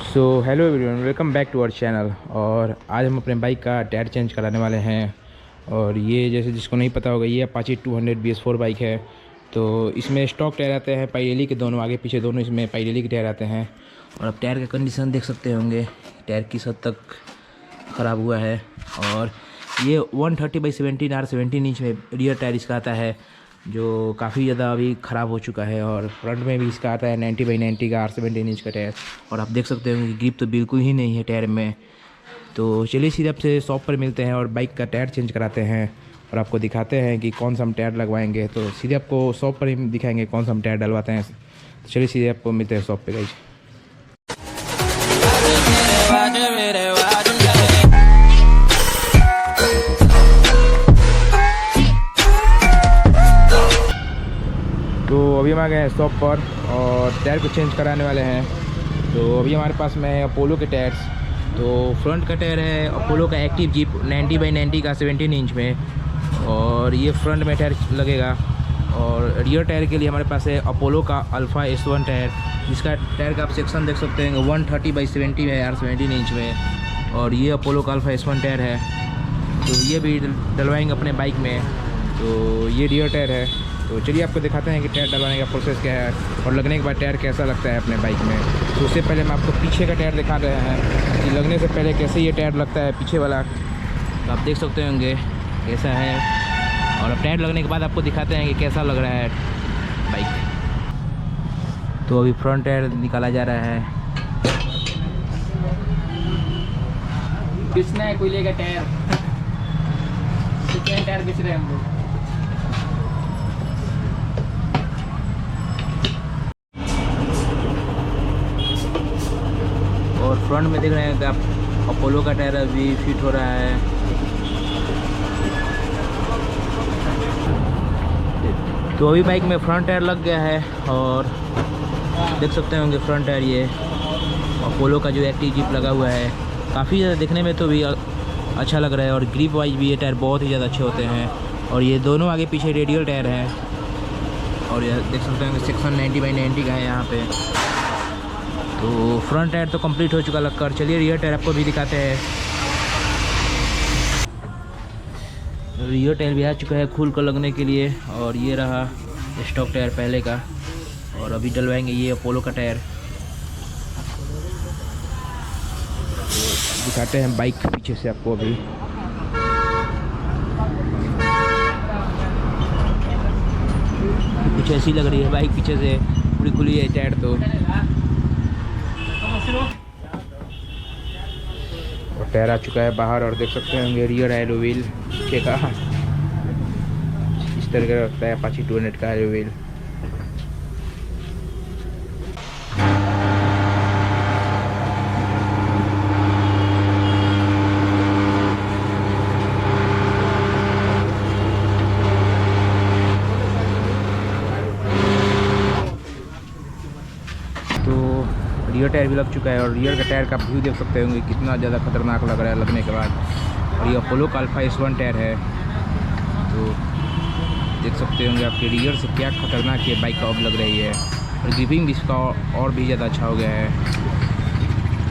So hello everyone, welcome back to our channel. और आज हम अपने बाइक का टायर चेंज कराने वाले हैं। और ये जैसे जिसको नहीं पता होगा, ये अपाची 200 BS4 बाइक है। तो इसमें स्टॉक टायर आते हैं पाइरेली के, दोनों आगे पीछे दोनों इसमें पाइरेली के टायर आते हैं। और अब टायर का कंडीशन देख सकते होंगे, टायर किस हद तक ख़राब हुआ है। और ये 130/17 R 17 इंच में रियर टायर इसका आता है, जो काफ़ी ज़्यादा अभी ख़राब हो चुका है। और फ्रंट में भी इसका आता है 90/90 का R 17 इंच का टायर। और आप देख सकते हो कि ग्रिप तो बिल्कुल ही नहीं है टायर में। तो चलिए सीधे आपसे शॉप पर मिलते हैं और बाइक का टायर चेंज कराते हैं और आपको दिखाते हैं कि कौन सा हम टायर लगवाएंगे। तो सीधे आपको शॉप पर ही दिखाएंगे कौन सा हम टायर डलवाते हैं। चलिए सीधे आपको मिलते हैं शॉप पर गाइस। तो अभी हम आ गए हैं शॉप पर और टायर को चेंज कराने वाले हैं। तो अभी हमारे पास में है अपोलो के टायर्स। तो फ्रंट का टायर है अपोलो का एक्टिव जीप 90/90 का 17 इंच में, और ये फ्रंट में टायर लगेगा। और रियर टायर के लिए हमारे पास है अपोलो का अल्फ़ा S1 टायर, जिसका टायर का आप सेक्शन देख सकते हैं 130/70 में R 17 इंच में। और ये अपोलो का अल्फ़ा S1 टायर है, तो ये भी डलवाएंगे अपने बाइक में। तो ये रियर टायर है। तो चलिए आपको दिखाते हैं कि टायर डलवाने का प्रोसेस क्या है और लगने के बाद टायर कैसा लगता है अपने बाइक में। तो उससे पहले हम आपको पीछे का टायर दिखा रहे हैं कि लगने से पहले कैसे ये टायर लगता है पीछे वाला। तो आप देख सकते होंगे कैसा है। और अब टायर लगने के बाद आपको दिखाते हैं कि कैसा लग रहा है बाइक। तो अभी फ्रंट टायर निकाला जा रहा है। किसने कोई लेगा टायर सेकेंड टायर बेच रहे हैं हम लोग। और फ्रंट में देख रहे हैं कि आप अपोलो का टायर अभी फिट हो रहा है। तो अभी बाइक में फ्रंट टायर लग गया है और देख सकते होंगे फ्रंट टायर ये अपोलो का जो एक्टिव जीप लगा हुआ है। काफ़ी ज़्यादा देखने में तो भी अच्छा लग रहा है और ग्रिप वाइज भी ये टायर बहुत ही ज़्यादा अच्छे होते हैं। और ये दोनों आगे पीछे रेडियल टायर हैं। और ये देख सकते हैं सेक्शन 90/90 का है यहाँ पे। तो फ्रंट टायर तो कंप्लीट हो चुका लगकर। चलिए रियर टायर आपको भी दिखाते हैं। रियर टायर भी आ चुका है खुल कर लगने के लिए। और ये रहा स्टॉक टायर पहले का। और अभी डलवाएंगे ये अपोलो का टायर। दिखाते हैं बाइक पीछे से आपको अभी। कुछ ऐसी लग रही है बाइक पीछे से, पूरी खुली है टायर। तो और टायर आ चुका है बाहर और देख सकते होंगे रियर एलो व्हील पीछे का इस तरह का लगता है अपाची 200 का एलो व्हील। तो रियर टायर भी लग चुका है और रियर का टायर का व्यू देख सकते होंगे कितना ज़्यादा खतरनाक लग रहा है लगने के बाद। और ये अपोलो का अल्फ़ा S1 टायर है। तो देख सकते होंगे आपके रियर से क्या खतरनाक ये बाइक का अब लग रही है। और ग्रिपिंग भी इसका और भी ज़्यादा अच्छा हो गया है।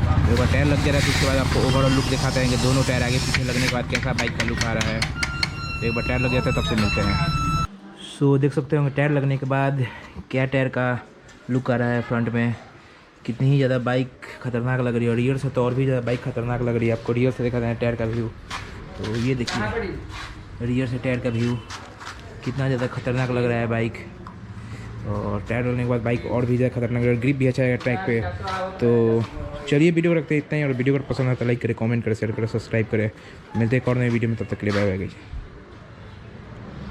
तो एक बार टायर लग जा रहा है तो उसके बाद आपको ओवरऑल लुक दिखाते हैं कि दोनों टायर आगे पीछे लगने के बाद कैसा बाइक का लुक आ रहा है। तो एक बार टायर लग जाता है तब से मिलते हैं। सो देख सकते होंगे टायर लगने के बाद क्या टायर का लुक आ रहा है फ्रंट में, कितनी ही ज़्यादा बाइक खतरनाक लग रही है। और रियर से तो और भी ज़्यादा बाइक खतरनाक लग रही है। आपको रियर से दिखाते हैं टायर का व्यू। तो ये देखिए रियर से टायर का व्यू कितना ज़्यादा खतरनाक लग रहा है बाइक। और टायर डालने के बाद बाइक और भी ज़्यादा खतरनाक लग रहा है। ग्रिप भी अच्छा है ट्रैक पे। तो चलिए वीडियो को रखते हैं इतना ही। और वीडियो को पसंद आता है लाइक करें, कमेंट करें, शेयर करें, सब्सक्राइब करें। मिलते हैं एक और नई वीडियो में, तब तक के लिए बाय बाय गाइस।